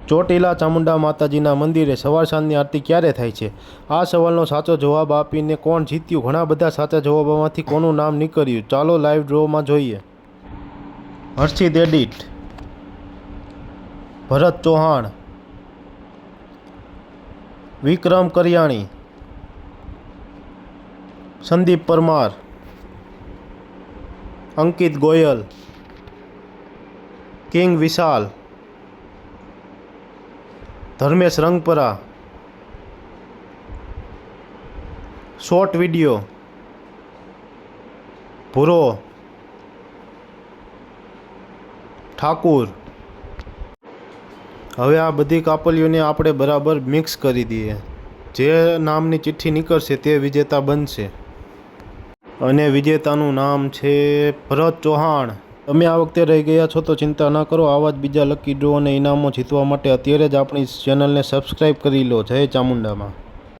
ચોટીલા ચામુંડા માતાજીના મંદિરે સવાર સાંજની આરતી ક્યારે થાય છે? આ સવાલનો સાચો જવાબ આપીને કોણ જીત્યું? ઘણા બધા સાચા જવાબોમાંથી કોનું નામ નીકળ્યું? ચાલો લાઈવ ડ્રોમાં જોઈએ. હર્ષિત એડિટ, ભરત ચૌહાણ, વિક્રમ કરિયાણી, સંદીપ પરમાર, અંકિત ગોયલ, કિંગ વિશાલ, ધર્મેશ રંગપરા, શોર્ટ વિડીયો, ભૂરો, ઠાકુર. હવે આ બધી કાપલીઓને આપણે બરાબર મિક્સ કરી દઈએ. જે નામની ચિઠ્ઠી નીકળશે તે વિજેતા બનશે અને વિજેતાનું નામ છે ભરત ચૌહાણ. તમે આ વખતે રહી ગયા છો તો ચિંતા ન કરો. આવા જ બીજા લકી ડ્રો અને ઇનામો જીતવા માટે અત્યારે જ આપણી ચેનલને સબસ્ક્રાઈબ કરી લો. જય ચામુંડામાં.